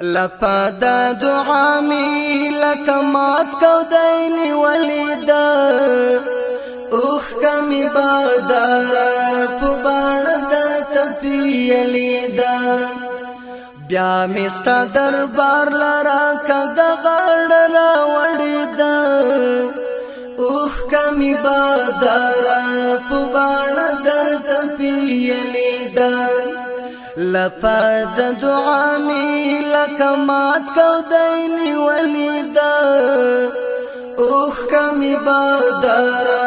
لپا دا دعا می لکمات کو دینی ولیدا اوخ کمی بادارا پبان در تپیلیدا بیا مستا دربار لرا کگا غړ را وړیدا اوخ کمی بادارا پبان در تپیلیدا لپا د دعا می لکمات کو دینی ولیدا اوخ کمی بادارا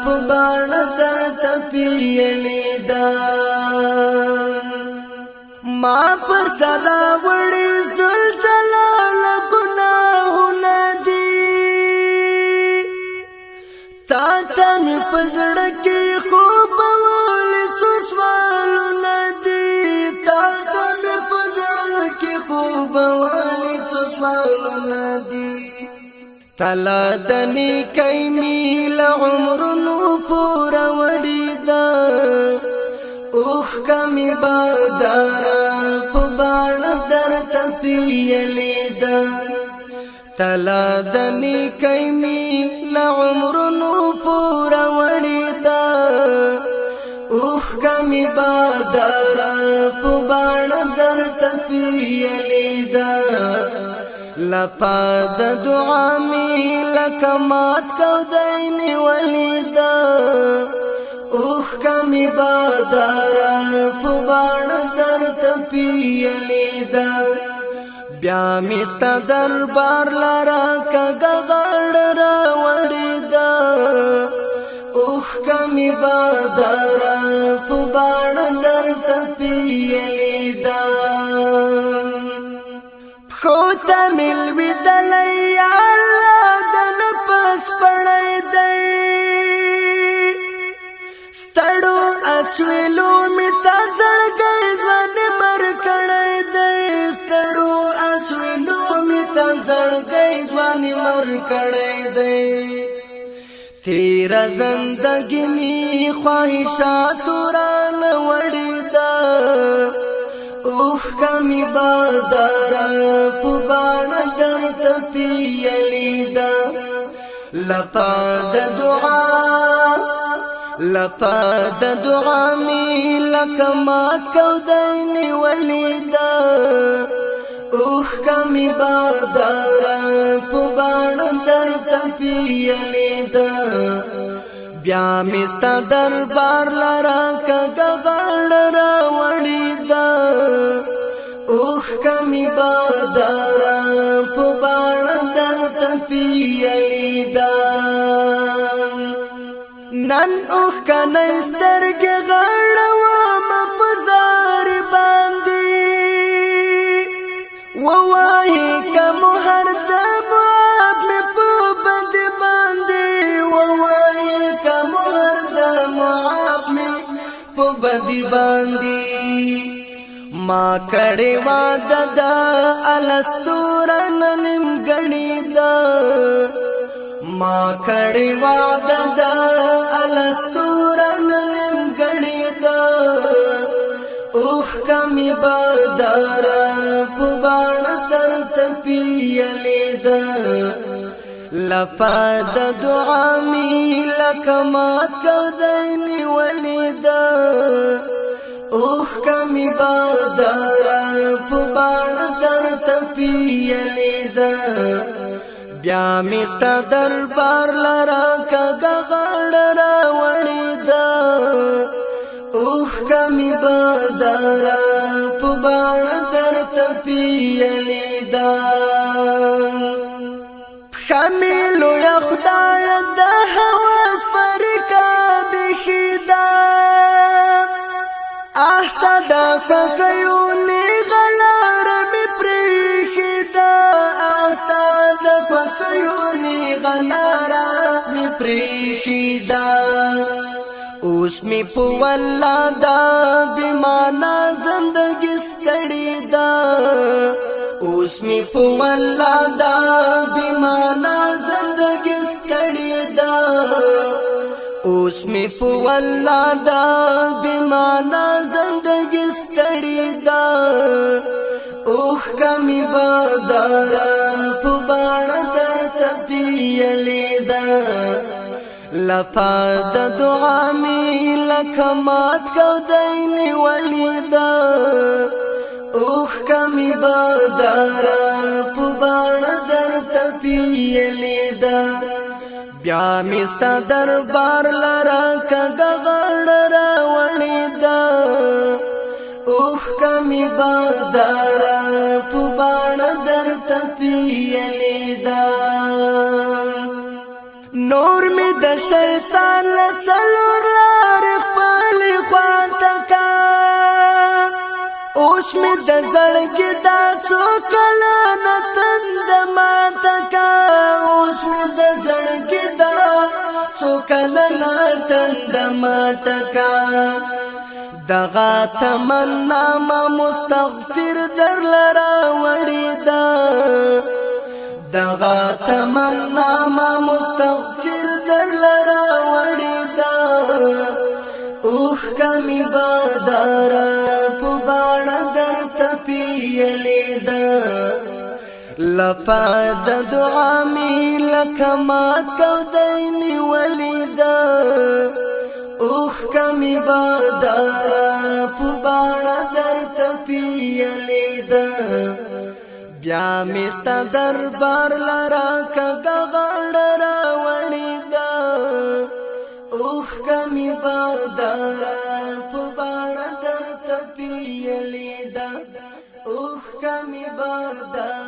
پبان در تپیلیدا ما پر سرا وړي زل جلال گناهونه دي تا ته می پزړه کې خوب ولې سوالونه دي تا ته می پزړه کې خوب ولې سوالونه دي تلا دني کای می ل عمرونو پورا وړي دا اوخ کمی بادارا پبان در تپیلیدا تلا دنی کمی لعمرنو پورا وڑیدا اوخ کمی بادارا پبان در تپیلیدا لپا د دعا می لکمات کو دینی ولیدا اوخ کمی بادارا پبان در تپیلیدا بیا مستا دربار لرا کگا غړ را وړیدا اوخ کمی بادارا پبان در تپیلیدا خوتا ملوی دلی اللہ دن پس پڑی دی ستړو اسویلو می تا زړګی ځوان مر کړی دی ستړو اسویلو می تا زړګی ځوان مر کړی دی تیر زندگی می خواهشات ران وړیدا اوخ کمی بادارا پبان در تپیلیدا لپا د دعا می لکمات کو دینی ولیدا اوخ کمی بادارا پبان در تپیلیدا بیا مستا دربار لرا کگا غړ را وړیدا اوخ کمی بادارا پبان در تپیلیدا نن اوخ کنه سترګې غړوم په زار باندې ووایي کوم هر دم مې په بد باندې ووایي کوم هر دم مې په بد باندې ما کړي واده د الستورن نیم غړي دا ما کړي واده د الستورن نیم غړي دا اوخ کمی بادارا پبان در تپیلیدا لپا د دعا می لکمات کو دینی ولیدا اوخ کمی بادارا پبان در تپیلیدا بیا مستا دربار لرا کگا غړ را وړیدا اوخ کمی بادارا پبان در تپیلیدا خمیلو یا خدای د حواس پر کعبه خدا آستا دا فقیونی غلار می پریخدا آستا دا فقیونی غلار می پریخدا اوس می په والله دا بیمانا زندگی ستړی دا اوس می په والله دا بیمانا زندگی ستړی دا اوس می په والله دا بیمانا زندگی ستړی دا اوخ کمی بدارا پبان در تپیلی دا لپا د دعا می لکمات کو دینی ولی دا اوخ کمی بدارا پبان در تپیلی دا بیا مستا دربار لرا کغړ را وړی دا اوخ کمی بدارا پبان در تپیلی دا نور می د شیطان لسلور لار خپل خواتکا اوس می د زړګي دا څوکلا نتند ماتکا اوس می د زړګي دا څوکلا نتند ماتکا دغه تمنا ما مستغفر در لرا وړی دا دغه تمنا ما مستغفر در لرا وړی دا اوخ کمی بدارا پبان در تپیلی دا لپا د دعا می لکمات کو دینی ولی دا اوخ کمی بدارا پبان در تپیلی دا بیا مستا دربار لرا کغړ را وړی دا اوخ کمی بدارا پبان در تپیلی دا اوخ کمی بدارا